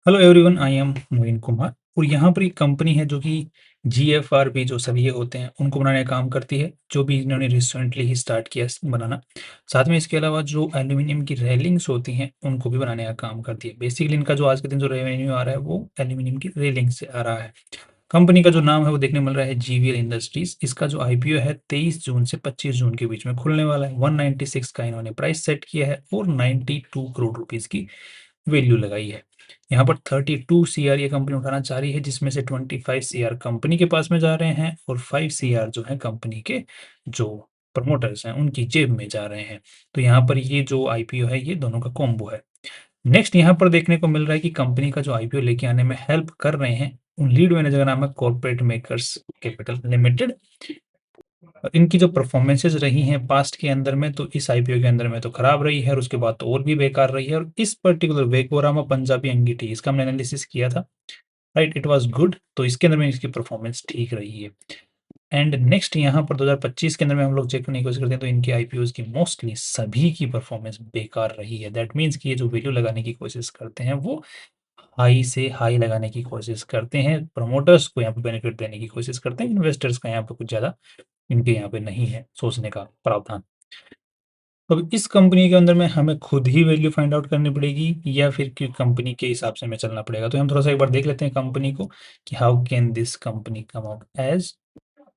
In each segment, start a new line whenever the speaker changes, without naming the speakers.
Hello everyone, I am Moin Kumar और यहाँ पर एक कंपनी है जो कि जीएफआरपी जो सरिये होते हैं उनको बनाने का काम करती है, जो भी इन्होंने रिसेंटली ही स्टार्ट किया बनाना। साथ में इसके अलावा जो एल्यूमिनियम की रेलिंग्स होती हैं उनको भी बनाने का काम करती है। बेसिकली इनका जो आज के दिन जो रेवेन्यू आ रहा है वो एल्यूमिनियम की रेलिंग से आ रहा है। कंपनी का जो नाम है वो देखने मिल रहा है जीवीएल इंडस्ट्रीज। इसका जो आईपीओ है 23 जून से 25 जून के बीच में खुलने वाला है। 196 का इन्होंने प्राइस सेट किया है और 92 करोड़ रुपीज की वैल्यू लगाई है। यहाँ पर 32 सीआर ये कंपनी उठाना चाह रही है, जिसमें से 25 सीआर कंपनी के पास में जा रहे हैं और 5 सीआर जो है कंपनी के जो प्रमोटर्स हैं उनकी जेब में जा रहे हैं। तो यहाँ पर ये जो आईपीओ है ये दोनों का कॉम्बो है। नेक्स्ट यहाँ पर देखने को मिल रहा है कि कंपनी का जो आईपीओ लेके आने में हेल्प कर रहे हैं उन लीड मैनेजर का नाम है कॉर्पोरेट मेकर्स कैपिटल लिमिटेड। इनकी जो परफॉर्मेंसेज रही हैं पास्ट के अंदर में, तो इस आईपीओ के अंदर में तो खराब रही है और उसके बाद तो और भी बेकार रही है। और इस पर्टिकुलर वेकोरामा पंजाबी अंगीठी इसका हमने एनालिसिस किया था, राइट, इट वाज गुड। तो इसके अंदर में इसकी परफॉर्मेंस ठीक रही है। एंड नेक्स्ट यहाँ पर 2025 के अंदर में हम लोग चेक करने की कोशिश करते हैं, तो इनके आईपीओ की मोस्टली सभी की परफॉर्मेंस बेकार रही है। दैट मीन्स कि ये जो वैल्यू लगाने की कोशिश करते हैं वो हाई से हाई लगाने की कोशिश करते हैं, प्रमोटर्स को यहाँ पे बेनिफिट देने की कोशिश करते हैं, इन्वेस्टर्स का यहाँ पे कुछ ज़्यादा इनके यहाँ पे नहीं है सोचने का प्रावधान। तो इस कंपनी के अंदर में हमें खुद ही वैल्यू फाइंड आउट करनी पड़ेगी या फिर कि कंपनी के हिसाब से हमें चलना पड़ेगा। तो हम थोड़ा सा एक बार देख लेते हैं कंपनी को कि how can this company come out as.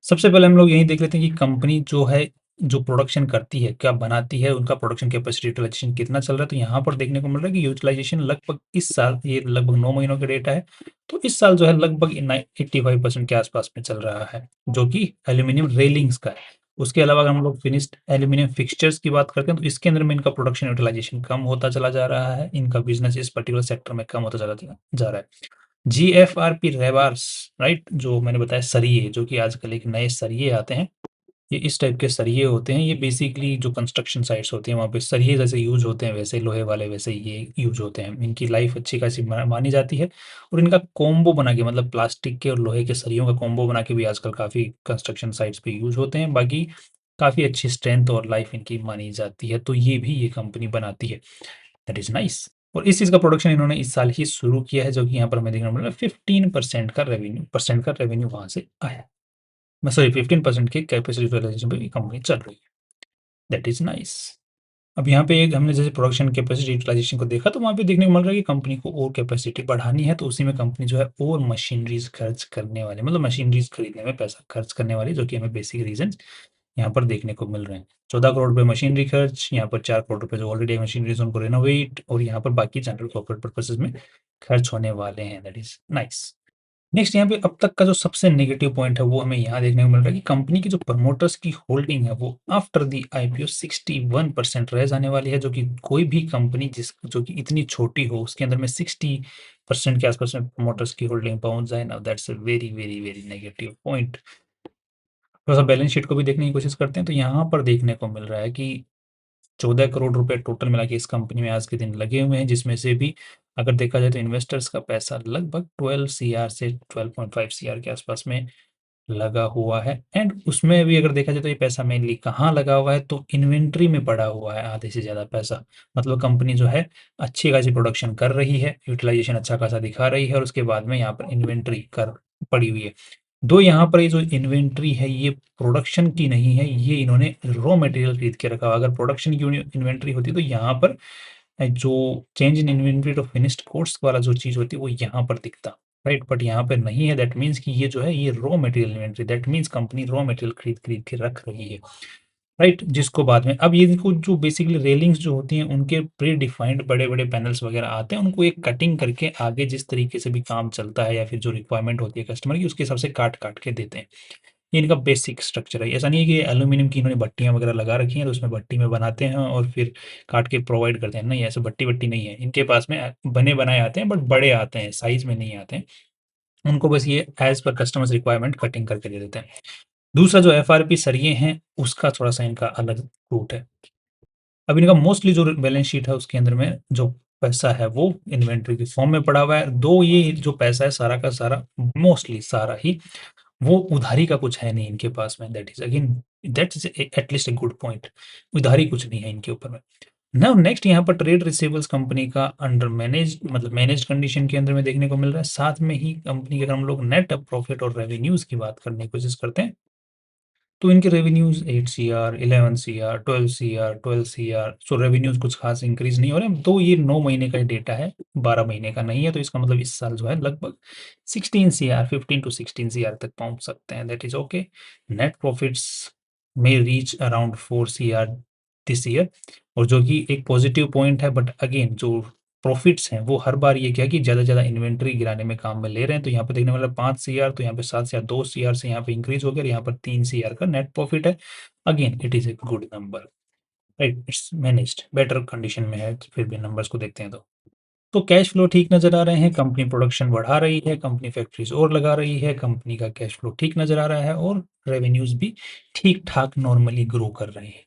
सबसे पहले हम लोग यही देख लेते हैं कि कंपनी जो है जो प्रोडक्शन करती है क्या बनाती है, उनका प्रोडक्शन कैपेसिटी यूटिलाइजेशन कितना चल रहा है। तो यहाँ पर देखने को मिल रहा है कि यूटिलाइजेशन लगभग इस साल, ये लगभग 9 महीनों का डेटा है, तो इस साल जो है लगभग 85% के आसपास में चल रहा है, जो कि एल्यूमिनियम रेलिंग्स का है। उसके अलावा अगर हम लोग फिनिश्ड एल्यूमिनियम फिक्सचर्स की बात करते हैं तो इसके अंदर में इनका प्रोडक्शन यूटिलाइजेशन कम होता चला जा रहा है, इनका बिजनेस इस पर्टिकुलर सेक्टर में कम होता चला जा रहा है। जीएफआरपी रेबार्स, राइट, जो मैंने बताया सरिये, जो कि आजकल एक नए सरिये आते हैं, ये इस टाइप के सरिये होते हैं। ये बेसिकली जो कंस्ट्रक्शन साइट्स होती हैं वहाँ पे सरिये जैसे यूज होते हैं, वैसे लोहे वाले वैसे ये यूज होते हैं। इनकी लाइफ अच्छी खासी मानी जाती है और इनका कॉम्बो बना के, मतलब प्लास्टिक के और लोहे के सरियों का कॉम्बो बना के भी आजकल काफ़ी कंस्ट्रक्शन साइट्स पे यूज होते हैं। बाकी काफ़ी अच्छी स्ट्रेंथ और लाइफ इनकी मानी जाती है, तो ये भी ये कंपनी बनाती है। That is nice. और इस चीज़ का प्रोडक्शन इन्होंने इस साल ही शुरू किया है, जो कि यहाँ पर हमें देखने को मिल रहा है 15% का रेवेन्यू वहाँ से आया। मैं सॉरी 15% की कैपेसिटी यूटिलाइजेशन पे ये कंपनी चल रही है। That is nice. अब यहाँ पे एक हमने जैसे प्रोडक्शन कैपेसिटी यूटिलाइजेशन को देखा, तो वहाँ पे देखने को मिल रहा है कि कंपनी को और कैपेसिटी बढ़ानी है, तो उसी में कंपनी जो है और मशीनरीज़ खर्च करने वाली, मतलब मशीनरीज़ खरीदने में पैसा खर्च करने वाली, जो कि हमें बेसिक रीज़न्स यहाँ पर देखने को मिल रहे हैं। 14 करोड़ रुपए मशीनरी खर्च, यहाँ पर 4 करोड़ रुपए जो ऑलरेडी मशीनरीज़ उनको रिनोवेट, और यहाँ पर बाकी जनरल कॉर्पोरेट पर्पसेज़ में खर्च होने वाले हैं। That is nice. नेक्स्ट यहाँ पे अब तक का जो सबसे नेगेटिव पॉइंट है वो हमें यहाँ देखने को मिल रहा है कि कंपनी की जो प्रमोटर्स की होल्डिंग है वो आफ्टर द आईपीओ 61% रह जाने वाली है, जो कि कोई भी कंपनी जिस जो कि इतनी छोटी हो उसके अंदर में 60% के आसपास में प्रमोटर्स की होल्डिंग पहुंच जाए ना, that's a very very very negative point. थोड़ा सा बैलेंस शीट को भी देखने की कोशिश करते हैं, तो यहाँ पर देखने को मिल रहा है कि 14 करोड़ रुपए टोटल मिला के इस कंपनी में आज के दिन लगे हुए हैं, जिसमें से भी अगर देखा जाए तो इन्वेस्टर्स का पैसा लगभग 12 सीआर से 12.5 सीआर के आसपास में लगा हुआ है। एंड उसमें भी अगर देखा जाए तो ये पैसा मेनली कहाँ लगा हुआ है, तो इन्वेंट्री में पड़ा हुआ है आधे से ज़्यादा पैसा। मतलब कंपनी जो है अच्छी खासी प्रोडक्शन कर रही है, यूटिलाइजेशन अच्छा खासा दिखा रही है, और उसके बाद में यहाँ पर इन्वेंट्री कर पड़ी हुई है। दो यहाँ पर ये जो इन्वेंट्री है ये प्रोडक्शन की नहीं है, ये इन्होंने रॉ मटेरियल खरीद के रखा हुआ। अगर प्रोडक्शन की इन्वेंट्री होती तो यहाँ पर जो change in inventory to finished goods वाला जो चीज़ होती है वो यहाँ पर दिखता, राइट, बट यहाँ पे नहीं है। दैट मीन्स कि ये जो है ये raw material inventory, that means company raw material खरीद खरीद के रख रही है, राइट, जिसको बाद में अब ये देखो जो बेसिकली रेलिंग्स जो होती हैं उनके प्री डिफाइंड बड़े बड़े पैनल्स वगैरह आते हैं, उनको एक कटिंग करके आगे जिस तरीके से भी काम चलता है या फिर जो रिक्वायरमेंट होती है कस्टमर की उसके हिसाब से काट काट के देते हैं। ये इनका बेसिक स्ट्रक्चर है। ऐसा नहीं है कि एल्यूमिनियम की इन्होंने भट्टियाँ वगैरह लगा रखी हैं तो उसमें भट्टी में बनाते हैं और फिर काट के प्रोवाइड करते हैं, नहीं, ऐसे भट्टी-वट्टी नहीं है। इनके पास में बने बनाए आते हैं, बट बड़े आते हैं, साइज़ में नहीं आते हैं। उनको बस ये as per customers requirement cutting करके दे देते हैं। दूसरा जो एफआरपी सरिये हैं, उसका थोड़ा-सा इनका अलग रूट है। अब इनका मोस्टली जो बैलेंस शीट है उसके अंदर में जो पैसा है वो इन्वेंटरी के फॉर्म में पड़ा हुआ है। दो ये जो पैसा है सारा का सारा, मोस्टली सारा ही, वो उधारी का कुछ है नहीं इनके पास में। That is again that is at least a good point. उधारी कुछ नहीं है इनके ऊपर में। नाउ नेक्स्ट यहाँ पर ट्रेड रिसीवेबल्स कंपनी का अंडर मैनेज्ड कंडीशन के अंदर में देखने को मिल रहा है। साथ में ही कंपनी के अगर हम लोग नेट प्रॉफिट और रेवेन्यूज़ की बात करने की कोशिश करते हैं, तो इनके revenues 8 CR, 11 CR, 12 CR, 12 CR, so revenues कुछ खास इंक्रीज़ नहीं हो रहे हैं। तो ये 9 महीने का डेटा है, 12 महीने का नहीं है, तो इसका मतलब इस साल जो है लगभग 16 सीआर, 15 टू 16 सीआर तक पहुँच सकते हैं, that is okay. Net profits may reach around 4 CR this year, और जो कि एक पॉजिटिव पॉइंट है, बट अगेन जो प्रॉफिट्स हैं वो हर बार ये क्या है कि ज़्यादा से ज़्यादा इन्वेंट्री गिराने में काम में ले रहे हैं। तो यहाँ पे देखने वाला 5 सीआर, तो यहाँ पे 7 सीआर, 2 सीआर से यहाँ पे इंक्रीज हो गया और यहाँ पर 3 सीआर का नेट प्रॉफिट है। Again it is a good number, right? It's managed, better condition में है फिर भी नंबर्स को देखते हैं तो। तो कैश फ्लो ठीक नज़र आ रहे हैं, कंपनी प्रोडक्शन बढ़ा रही है, कंपनी फैक्ट्रीज और लगा रही है, कंपनी का कैश फ्लो ठीक नज़र आ रहा है और रेवेन्यूज़ भी ठीक-ठाक नॉर्मली ग्रो कर रहे हैं।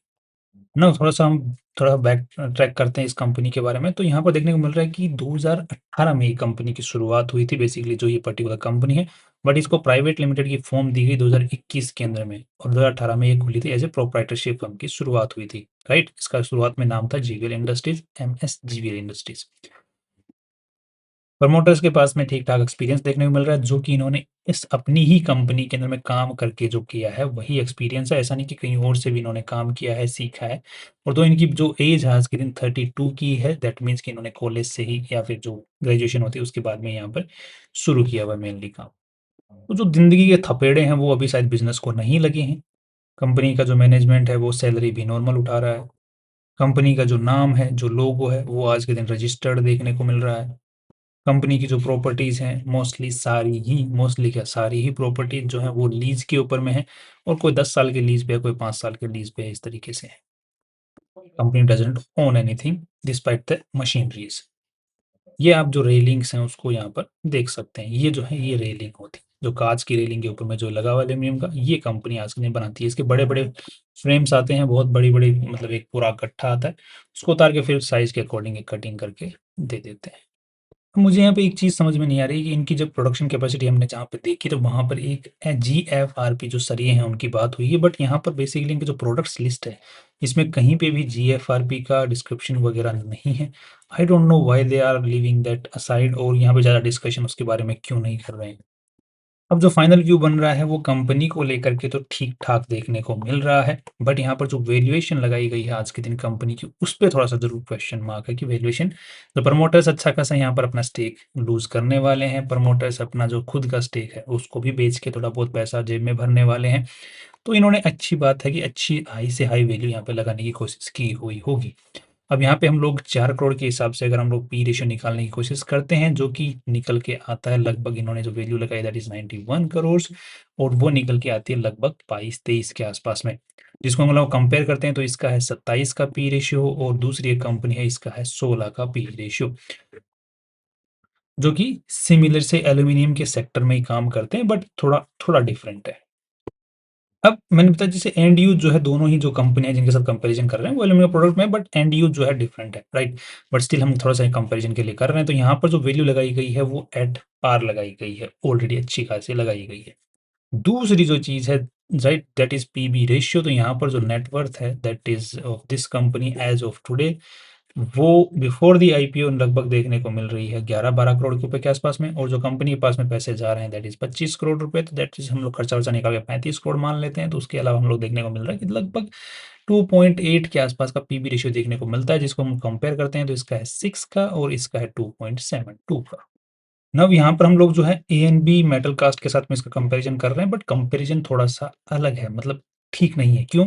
ना थोड़ा-सा हम थोड़ा बैक ट्रैक करते हैं इस कंपनी के बारे में, तो यहाँ पर देखने को मिल रहा है कि 2018 में ये कंपनी की शुरुआत हुई थी, बेसिकली जो ये पर्टिकुलर कंपनी है, बट इसको प्राइवेट लिमिटेड की फॉर्म दी गई 2021 के अंदर में, और 2018 में ये खुली थी एज़ ए प्रोप्राइटरशिप फर्म की शुरुआत हुई थी, राइट? इसका शुरुआत में नाम था GVL industries, MS GVL industries. Promoters के पास में ठीक-ठाक एक्सपीरियंस देखने को मिल रहा है, जो कि इन्होंने इस अपनी ही कंपनी के अंदर में काम करके जो किया है, वही एक्सपीरियंस है। ऐसा नहीं कि कहीं और से भी इन्होंने काम किया है, सीखा है। और तो इनकी जो एज है आज के दिन 32 की है, दैट मीन्स कि इन्होंने कॉलेज से ही या फिर जो ग्रेजुएशन होती है, उसके बाद में यहाँ पर शुरू किया हुआ है मेनली काम। तो जो ज़िंदगी के थपेड़े हैं, वो अभी शायद बिज़नेस को नहीं लगे हैं। कंपनी का जो मैनेजमेंट है, वो सैलरी भी नॉर्मल उठा रहा है। कंपनी का जो नाम है, जो लोगो है, वो आज के दिन रजिस्टर्ड देखने को मिल रहा है। कंपनी की जो प्रॉपर्टीज़ हैं, मोस्टली क्या सारी ही प्रॉपर्टीज़ जो हैं वो लीज़ के ऊपर में है, और कोई 10 साल के लीज़ पे है, कोई 5 साल के लीज़ पे है, इस तरीके से है। Company doesn't own anything despite the machineries. ये आप जो रेलिंग्स हैं उसको यहाँ पर देख सकते हैं। ये जो है ये रेलिंग होती है, जो काँच की रेलिंग के ऊपर में जो लगा हुआ है एल्यूमीनियम का, ये कंपनी आज के दिन बनाती है। इसके बड़े-बड़े फ्रेम्स आते हैं, बहुत बड़ी-बड़ी, मतलब एक पूरा गट्ठा आता है, उसको उतार के फिर साइज़ के अकॉर्डिंग एक कटिंग करके दे देते हैं। मुझे यहाँ पे एक चीज़ समझ में नहीं आ रही कि इनकी जब प्रोडक्शन कैपेसिटी हमने जहाँ पे देखी, तो वहाँ पर एक जीएफआरपी जो सरिये हैं उनकी बात हुई है, बट यहाँ पर बेसिकली इनके जो प्रोडक्ट्स लिस्ट है, इसमें कहीं पे भी जीएफआरपी का डिस्क्रिप्शन वगैरह नहीं है। I don't know why they are leaving that aside, और यहाँ पे ज़्यादा डिस्कशन उसके बारे में क्यों नहीं कर रहे हैं। अब जो फाइनल व्यू बन रहा है वो कंपनी को लेकर के तो ठीक-ठाक देखने को मिल रहा है, बट यहाँ पर जो वैल्यूएशन लगाई गई है आज के दिन कंपनी की, उस पे थोड़ा-सा ज़रूर क्वेश्चन मार्क है कि वैल्यूएशन, तो प्रमोटर्स अच्छा खासा यहाँ पर अपना स्टेक लूज़ करने वाले हैं। प्रमोटर्स अपना जो खुद का स्टेक है, उसको भी बेच के थोड़ा बहुत पैसा जेब में भरने वाले हैं। तो इन्होंने, अच्छी बात है कि अच्छी हाई से हाई वैल्यू यहाँ पे लगाने की कोशिश की हुई होगी। अब यहाँ पे हम लोग 4 करोड़ के हिसाब से अगर हम लोग पी रेशियो निकालने की कोशिश करते हैं, जो कि निकल के आता है लगभग, इन्होंने जो वैल्यू लगाई दैट इज़ 91 करोड़, और वो निकल के आती है लगभग 22-23 के आसपास में। जिसको हम लोग कंपेयर करते हैं, तो इसका है 27 का पी रेशियो, और दूसरी एक कंपनी है, इसका है 16 का पी रेशियो, जो कि सिमिलर से एल्यूमीनियम के सेक्टर में ही काम करते हैं, बट थोड़ा थोड़ा डिफरेंट है। अब मैंने बताया जैसे एंड यूज़ जो है, दोनों ही जो कंपनियाँ जिनके साथ कंपैरिज़न कर रहे हैं वो एल्यूमीनियम प्रोडक्ट में, बट एंड यूज़ जो है डिफरेंट है, राइट? बट स्टिल हम थोड़ा-सा कंपैरिज़न के लिए कर रहे हैं, तो यहाँ पर जो वैल्यू लगाई गई है वो एट पार लगाई गई है, ऑलरेडी अच्छी खासी लगाई गई है। दूसरी जो चीज़ है, right, that is PB ratio, तो यहाँ पर जो नेट वर्थ है that is of this company as of today, वो बिफोर द आईपीओ लगभग देखने को मिल रही है 11-12 करोड़ रुपए के आसपास में, और जो कंपनी के पास में पैसे जा रहे हैं दैट इज़ 25 करोड़ रुपए, तो दैट इज़ हम लोग खर्चा-वर्चा निकाल के 35 करोड़ मान लेते हैं। तो उसके अलावा हम लोग देखने को मिल रहा है कि लगभग 2.8 के आसपास का पीबी रेशियो देखने को मिलता है, जिसको हम कंपेयर करते हैं तो इसका है 6 का और इसका है 2.72 का। नब यहाँ पर हम लोग जो है ए-एन-बी मेटल कास्ट के साथ में इसका कंपैरिज़न कर रहे हैं, बट कंपैरिज़न थोड़ा-सा अलग है, मतलब ठीक नहीं है। क्यों?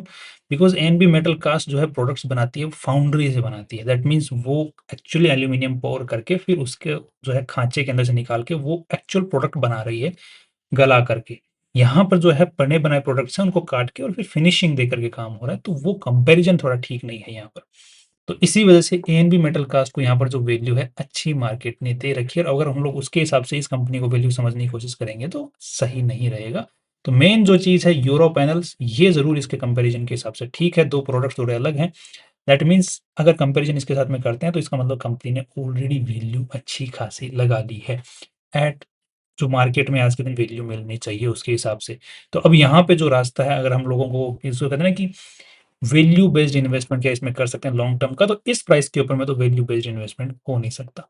बिकॉज़ ए-एन-बी मेटल कास्ट जो है प्रोडक्ट्स बनाती है, वो फाउंड्री से बनाती है। दैट मीन्स वो एक्चुअली एल्यूमीनियम पोर करके फिर उसके जो है खाँचे के अंदर से निकाल के वो एक्चुअल प्रोडक्ट बना रही है, गला करके। यहाँ पर जो है बने-बनाए प्रोडक्ट्स हैं, उनको काट के और फिर फिनिशिंग दे कर के काम हो रहा है, तो वो कंपैरिज़न थोड़ा ठीक नहीं है यहाँ पर। तो इसी वजह से ए-एन-बी मेटल कास्ट को यहाँ पर जो वैल्यू है, अच्छी मार्केट ने दे रखी है, और अगर हम लोग उसके हिसाब से इस कंपनी को वैल्यू समझने की कोशिश करेंगे, तो सही नहीं रहेगा। तो मेन जो चीज़ है यूरो पैनल्स, ये ज़रूर इसके कंपैरिज़न के हिसाब से ठीक है, 2 प्रोडक्ट्स थोड़े अलग हैं। दैट मीन्स अगर कंपैरिज़न इसके साथ में करते हैं, तो इसका मतलब कंपनी ने ऑलरेडी वैल्यू अच्छी खासी लगा ली है, एट जो मार्केट में आज के दिन वैल्यू मिलनी चाहिए उसके हिसाब से। तो अब यहाँ पे जो रास्ता है, अगर हम लोगों को इसको कहते हैं ना कि वैल्यू बेस्ड इन्वेस्टमेंट क्या इसमें कर सकते हैं लॉन्ग टर्म का, तो इस प्राइस के ऊपर में तो वैल्यू बेस्ड इन्वेस्टमेंट हो नहीं सकता।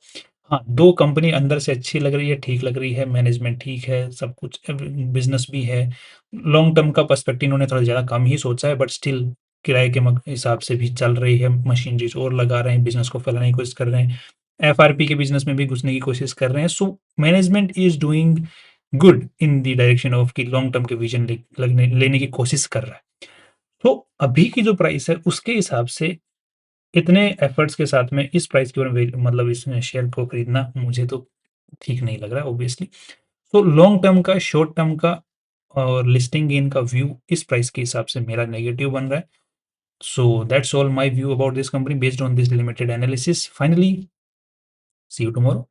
हाँ, 2 कंपनी अंदर से अच्छी लग रही है, ठीक लग रही है, मैनेजमेंट ठीक है, सब कुछ बिज़नेस भी है। लॉन्ग टर्म का पर्सपेक्टिव इन्होंने थोड़ा ज़्यादा कम ही सोचा है, बट स्टिल किराए के हिसाब से भी चल रही है, मशीनरीज़ और लगा रहे हैं, बिज़नेस को फैलाने की कोशिश कर रहे हैं। एफआरपी के बिज़नेस में भी घुसने की कोशिश कर रहे हैं। So management is doing good in the direction of कि लॉन्ग टर्म के विज़न लेने की कोशिश कर रहा है। तो अभी की जो प्राइस है उसके हिसाब से इतने एफर्ट्स के साथ में इस प्राइस के ऊपर मतलब इस शेयर को खरीदना मुझे तो ठीक नहीं लग रहा है ऑब्वियसली। तो लॉन्ग टर्म का, शॉर्ट टर्म का और लिस्टिंग गेन का व्यू इस प्राइस के हिसाब से मेरा नेगेटिव बन रहा है। So that's all my view about this company based on this limited analysis. Finally see you tomorrow.